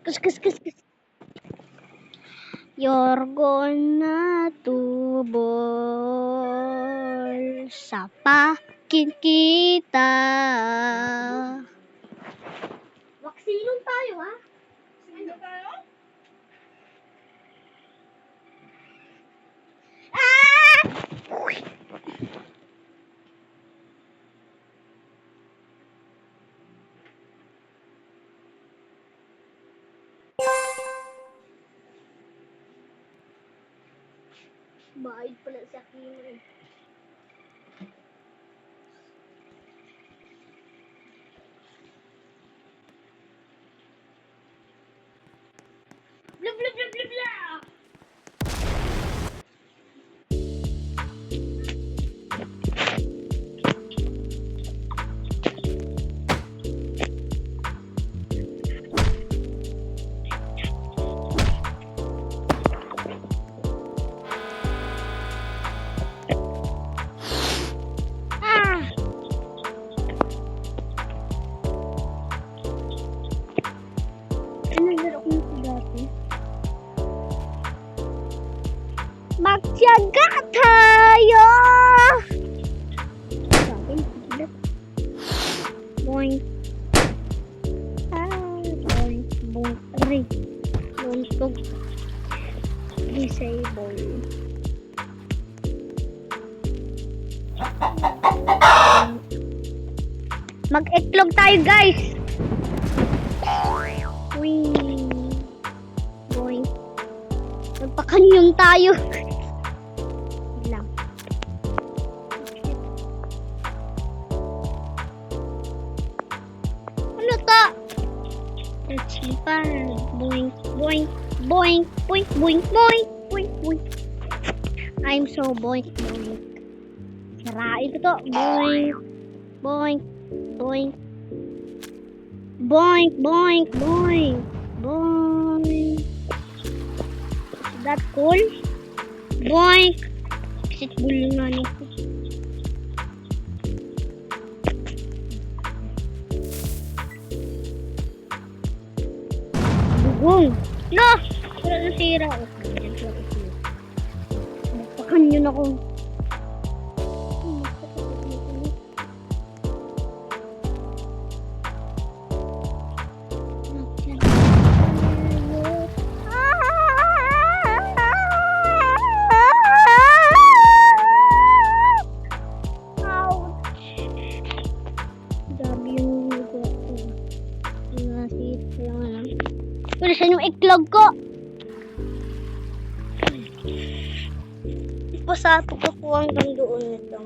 Kus, kus, kus, kus. You're gonna tubol sa pakin kita. Waksilon tayo, ha? Sino tayo? Ah! Bayad pala sa akin. Blah, blah, blah, blah, blah. Ah! Ano naglaro ko nito dati? Magtiyaga tayo! Sabi, bilat. Boing. Ah, boing, boing. Aray. Lontog. Disable. Mag-eklog tayo, guys! Boing. Boing. Magpakanyong tayo. Lang. Ano to? Let's be fun. Boing, boing, boing, boing, boing, boing, boing, boing. I'm so boing, boing. Sarain ko to. Boing, boing, boing. Boing, boing, boing, boing. Is that cool? Boing. Exit bull nga nito. Bugong. No! Wala na sira. Magpakanyon ako. Wala saan yung iklog ko? Ipasato ko po hanggang doon nito.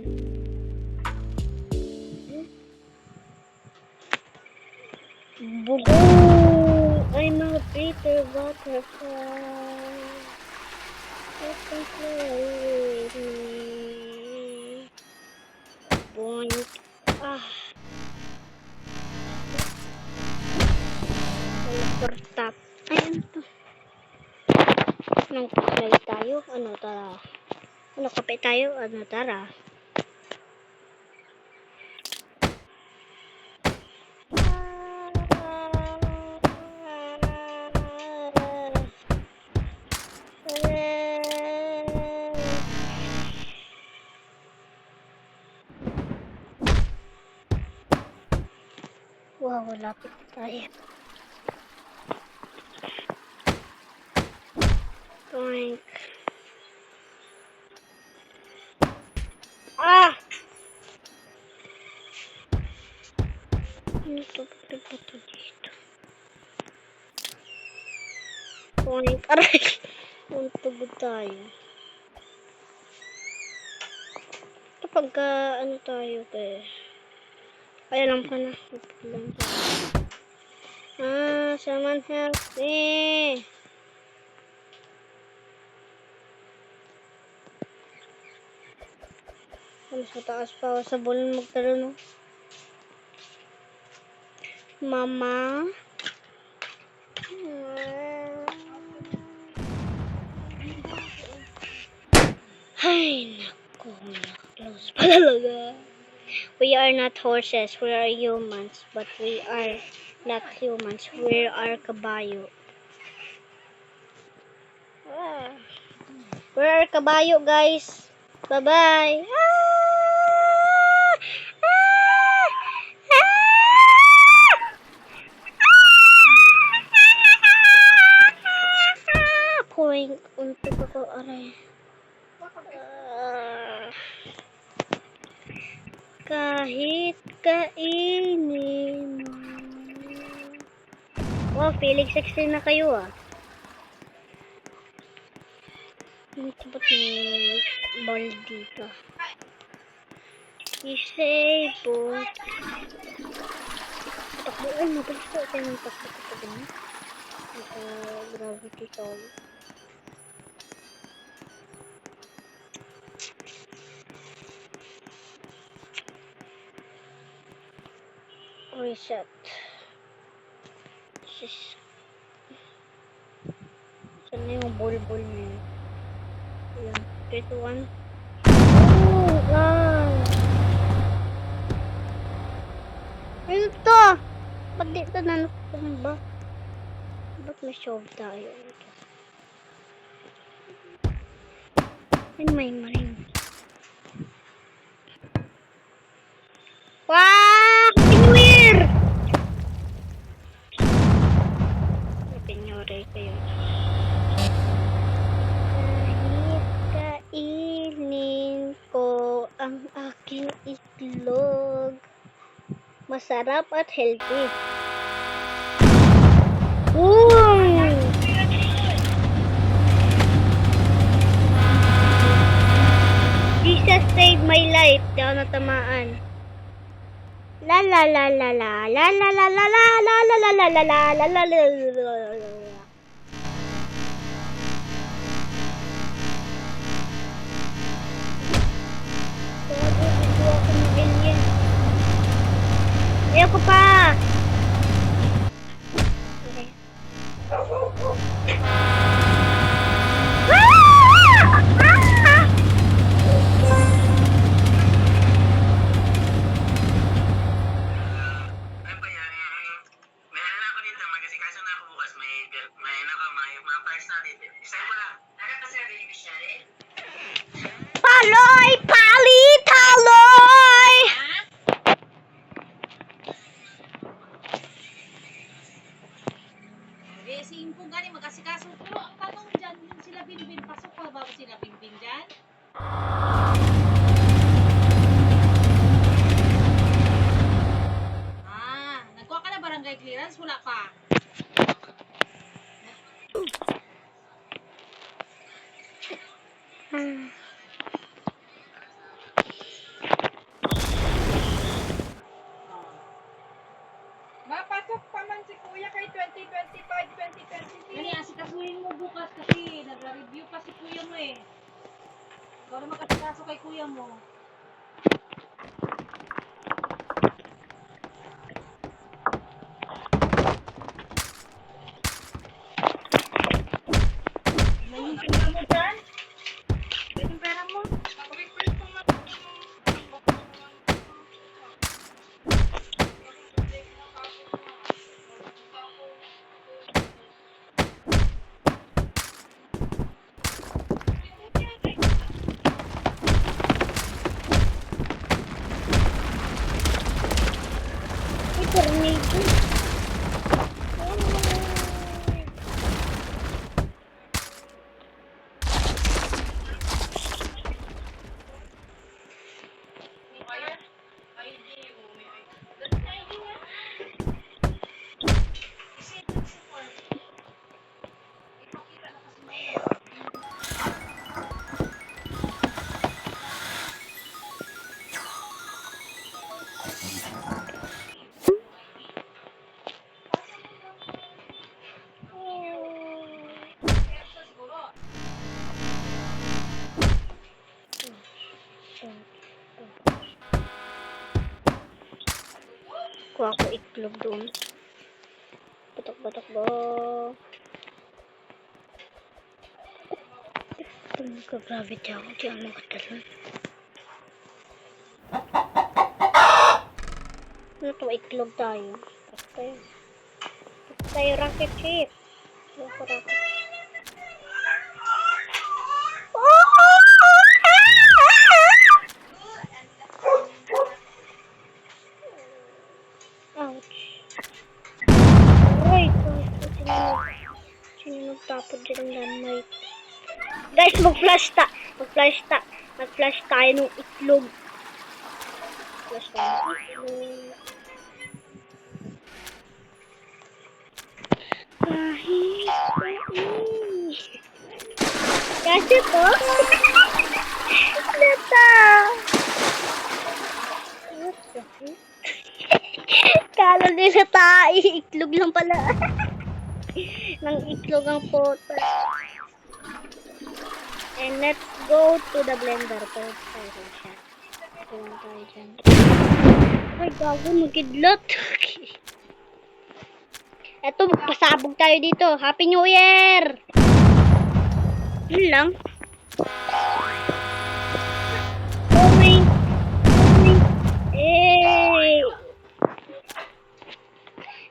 Bugo! I'm a bitter butterfly. You can play with me. Boink. Ah. Tap. Ayan to. Nang kape tayo. Ano tara? Ano kape tayo? Ano tara? Wow, lapit tayo. Boink. Ah! Ano to? Ba't ito dito? Boink. Aray! Tuntugod tayo. Kapag ano tayo pe. Ay, alam ko na. Ah, someone help me. Mas mataas pa ako sa bulon magtalon. Mama. Ay, naku. Close pa talaga. We are not horses. We are humans. But we are not humans. We are kabayo. Where are kabayo, guys? Bye-bye. Point untuk ako aray. Kahit kainin mo. Oh, feeling sexy na kayo ah. Ito ba't may ball dito? Disable. Takbo, ay, mabilis ko. Ito yung takbo ko din. Gravity toll. Reset. Saan na yung ball na yun? Ayan. 3, 2, 1. Oh, God. Ano to? Ba't dito na ba? Ba't may shove tayo? Ay, may maring. Wow! Pinwir! Pinyore kayo. Kahit kainin ko ang aking itlog. Masarap at healthy. Jesus saved my life. Di ako natamaan. La la la la la la la la la la la la la la la la la la. Ayoko pa. Okay. Paloy! Pali! Taloy! Si Impong gani magkasikaso pero ang tanong dyan, yung sila Binbin, pasok pa ba sila Binbin dyan? Nagkuha ka na barangay clearance? Wala pa. Mapasok pa man si Kuya kay 2025, 2026. Gani, asikasuhin mo bukas kasi nag-review pa si kuya mo eh. Ikaw na magkasikaso kay kuya mo. May yung pera mo dyan? May yung pera mo? Tornado. Kuha ko itlog doon. Batok-batok ba? Magka-gravity ako. Di ako makatalon. Ano to? Itlog tayo. Tayo rocket ship. Ano ko rocket? Tapon din ang dynamite. Guys, mag-flash tayo ng itlog. Flash tayo ng itlog. Kasi to. Nata. Kala nila tayo. Itlog lang pala. Nang itlog ang photo. And let's go to the blender. Tayo siya. Ito tayo dyan. Ay, gago. Magkidlat. Eto, pasabog tayo dito. Happy New Year! Yun lang. Boing! Boing! Eh!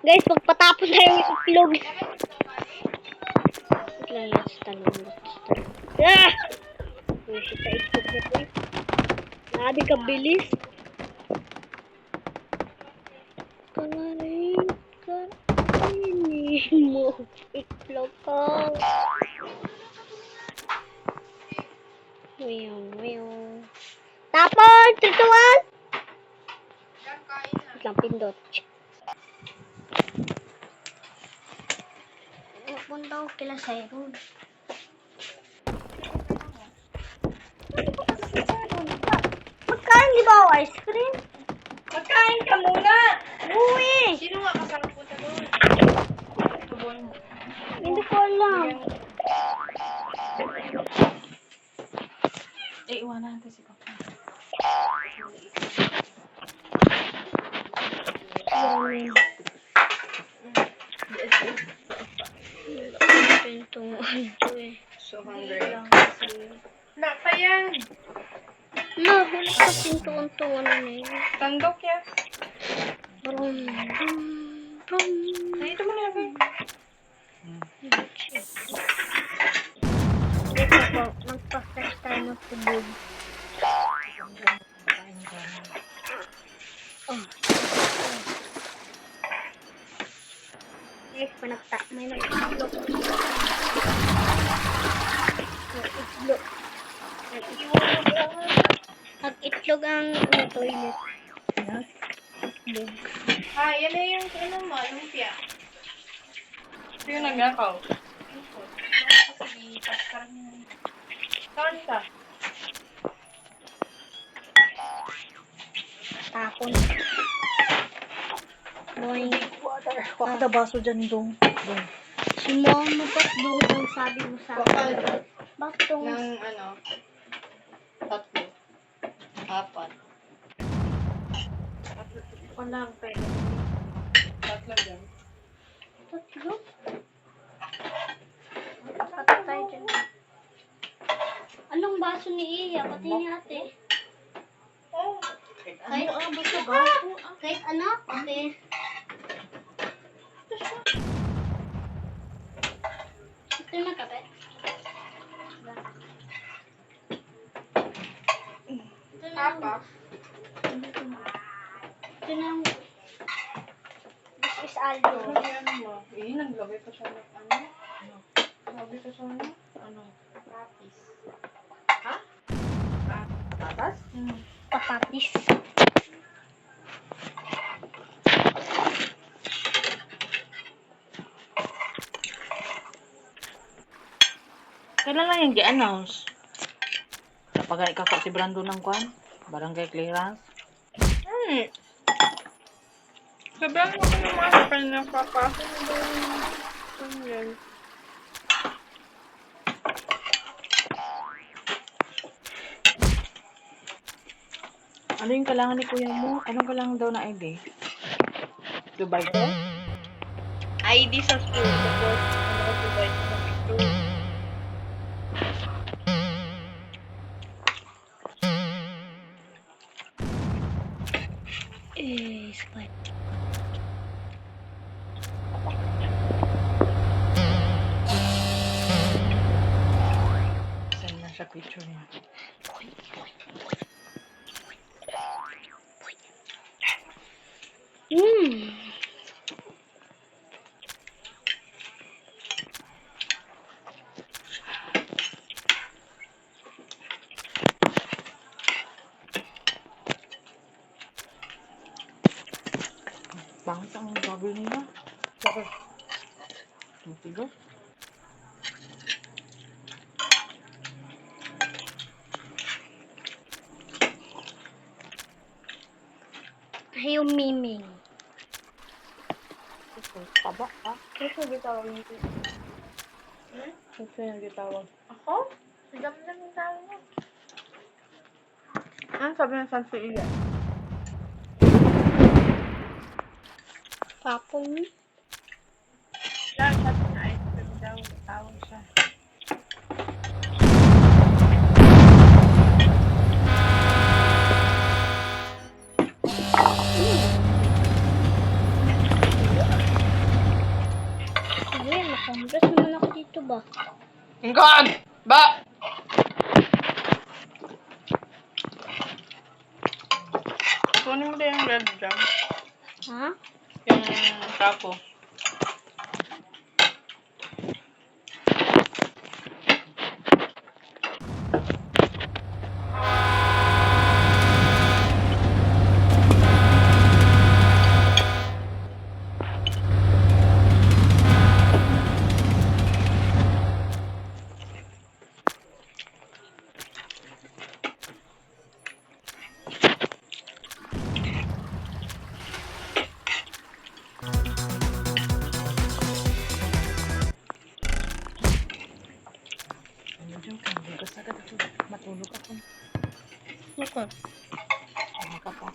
Guys, magpatapon tayo ng itlog. Wait lang, let's talon. Ah! Bullshit sa itlog na to. Grabe ka bilis. Kainin mo itlog ko. Meow. Tapon! Tutuan! Yan, kain na. Wait lang, pindot. Punta ko kila Cyrus. Magkain di ba ako ice cream? Magkain ka muna! Uwi! Sino nga kasama punta doon? Tubon mo. Hindi ko alam. Iwanan natin si Papa. So hungry. Na pa yan. No, wala ka pintuan-tuan na yun. Tandok yan. Brum. Ay, ito mo na lang. Dito po, magpa-fresh tayo ng tubig. Oh. Guys, may nag-itlog. Nag-itlog ang toilet. Itlog. Ah, yan na yung ano mo, lumpia. Ito yung nagakaw. Kasi paskar niya. Saan ka? Tapon. Boing. Huwag na baso dyan dong. Si Momo ba't doon ang sabi mo sa akin? Bakit doon? Ng ano, 3, 4. Walang pwede. 3 dyan. Tatlo? Tatlo tayo dyan. Anong baso ni Iya? Pati ni ate? Oh. Kahit Basta baso. kahit ano? Ate. Ito na kape. Ito na. Papa. Ito na. This is Aldo. Ano mo? Naglagay pa siya ng ano? Sabi ko siya ng ano? Rapis. Ha? Patas? Patatis. Kailan lang yung gi-announce? Kapag ikakap si Brando ng kwan? Barangay clearance? Sobrang ako naman pa na papasok na daw yung yan. Ano yung kailangan ni kuya mo? Anong kailangan daw na ID? Dubai ko? ID sa school. Tapos, ano ko ba ito sa picture? Spot. Saan na siya picture niya? Matigas. Ayaw miming. Ito, taba ha. Ito gitawag nito. Ito yung gitawag. Ako? Si Damdam yung tawag niya. Ano sabi ng San Iya? Papong. Lang, sabi na ice cream daw. Tawag siya. Sige, makongress naman ako dito ba? Ingkod! Ba! Kunin mo din yung red jam. Ha? Yung tapo. Ano dyan ka? Bugas agad ako. Matulog ako. Okay. Ano ka pa?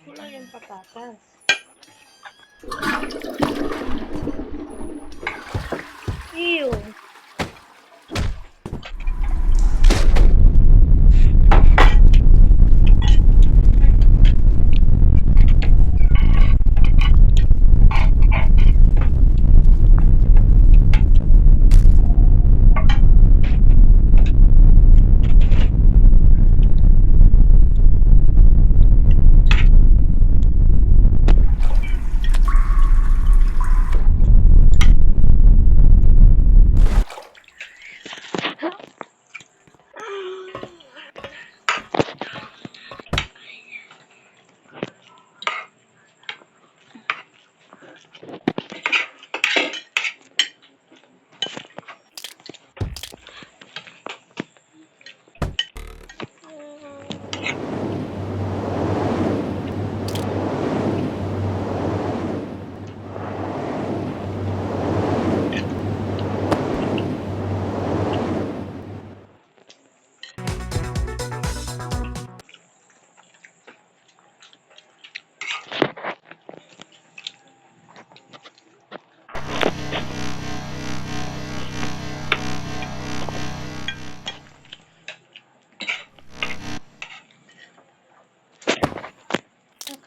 Wala yung patatas. Ew.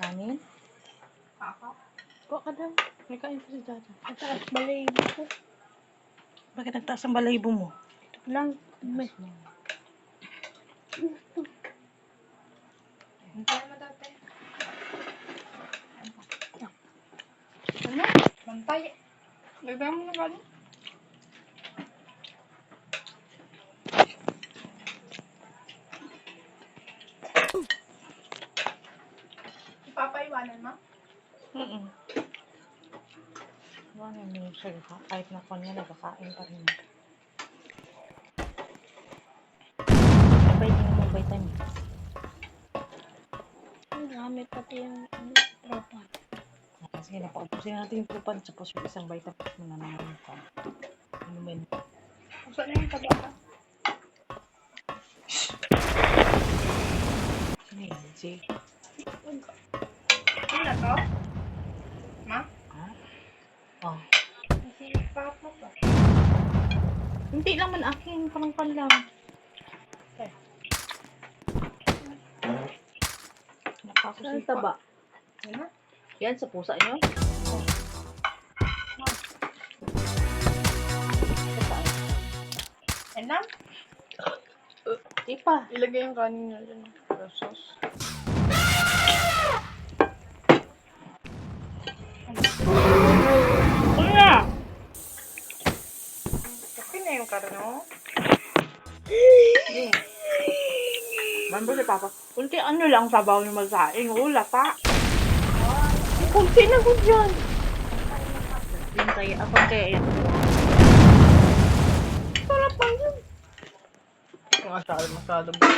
Kanin? Ako? Kuha ka daw. May kain pa si Jaja. Mataas balay ko. Bakit nagtaas ang balahibo mo? Lang. May. Hintay mo dati. Ano? Bantay. Lagyan mo na ba? kanan, ma? Ano yung siya, kahit na kanya, nagkakain pa rin. Sabay din naman vitamins. Ang gamit pati yung tropa. Sige, napaupusin natin yung pupan, tapos yung isang vitamins mo na naman ka. Inumin. Saan yung taba ka? Ano yan, si? Ano na to? Ma? Ha? Oh. Kasi pakap mo ba? Hindi lang man akin, parang pan lang. Okay. Nakakasin taba. Yan na? Yan, sa pusa nyo? Yan na? Di pa. Ilagay yung kanin nyo dyan. Sauce. Ano na? Kasi na yung karno. Mambo si Papa. Kunti ano lang sabaw ni magsaing. Ula pa. Kunti na ko dyan. Yung kaya, ako kaya yan. Sarap lang yun. Masyado ba?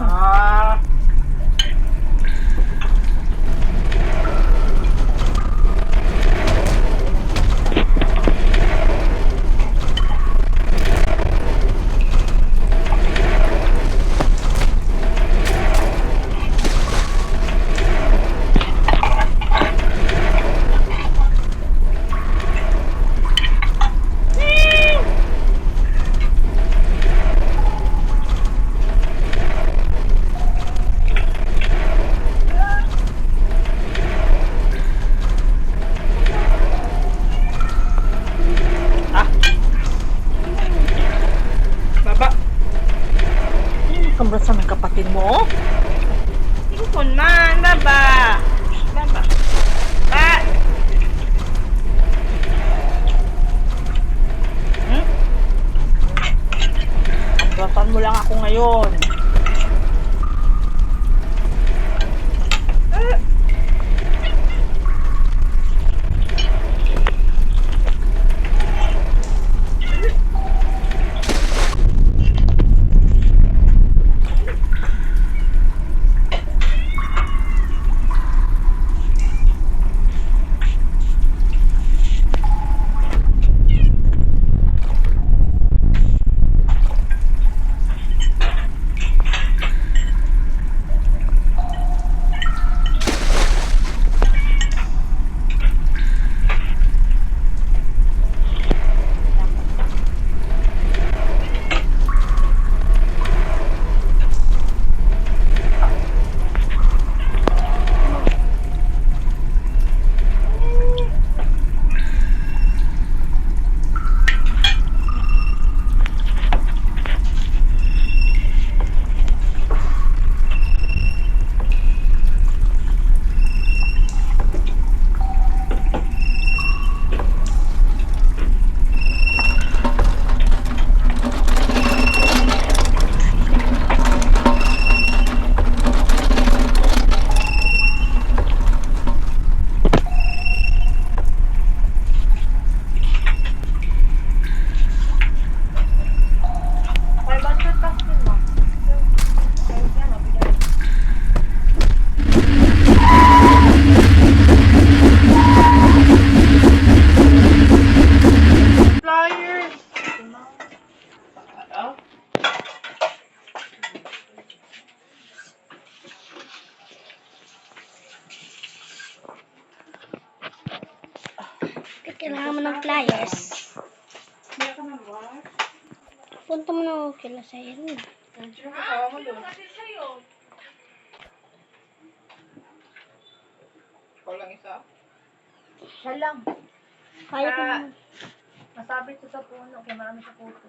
Ah. Baba. Kambras sa ng kapatid mo? Tingkon man. Baba. Baba. Ba. Kambrasan mo lang ako ngayon. Kailangan mo ng pliers. Hindi ka nag-wash. Punta mo na kila sa iyo. Nandiyo ka tawa mo doon. Ikaw lang isa? Siya lang. Kaya ko naman. Masabit siya sa puno, kaya marami sa puto.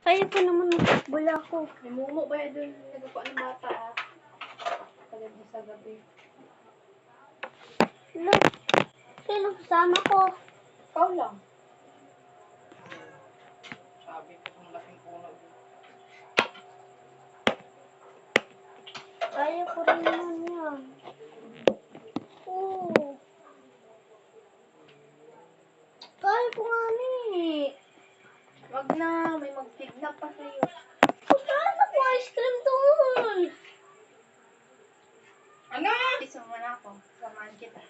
Kaya ko naman bula ko. May mumo ba yun doon nagkukuha ng bata ah? Pagod sa gabi. Look. Sino kasama ko? Ikaw lang. Sabi ko kung laking puno. Kaya ko rin naman yan. Oo. Kaya ko nga ni. Wag na, may mag-kidnap pa sa'yo. Pagkaan ako ice cream doon. Ano? Kiss mo na ako. Samahan kita.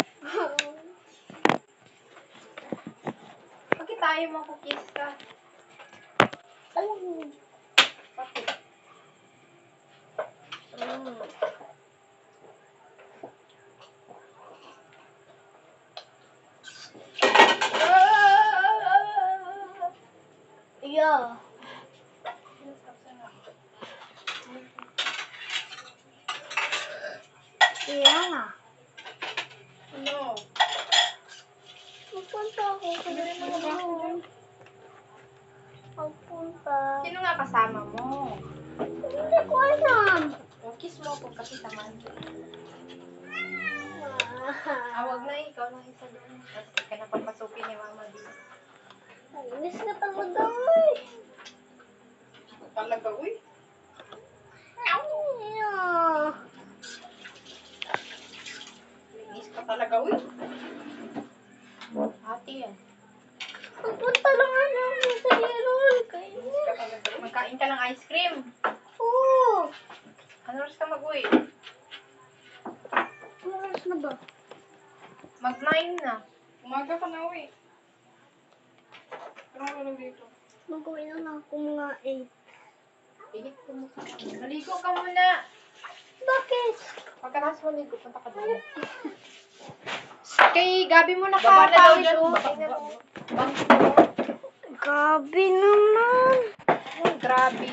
Bakit tayo mo ako kiss ka? Alam mo. Bakit? Yeah. Yeah. Ano? Pupunta ako sa Bili mo ba ako dyan? Pagpunta. Sino nga kasama mo? Hindi ko alam. O, kiss mo ako kasi samahan kita. Wag na, ikaw lang isa doon. Kasi di ka na papasukin ni mama dito. Inis ka talaga, uy. Talaga, uy. Yeah. Inis ka talaga, uy. Ate yan. Pagpunta lang ano sa Leroy. Inis ka talaga. Magkain ka ng ice cream. Oo. Ano oras ka mag-uwi? Oras na ba? Mag-9 na. Umaga ka na, uwi. Ano ka lang dito? Mag-uwi na lang ako mga 8. Ihit ko mo ka. Maligo ka muna. Bakit? Pagkatapos maligo, punta ka doon. Kay Gabi mo Baba na daw nakapawis, dyan. oh. Baba. Gabi naman. Grabe.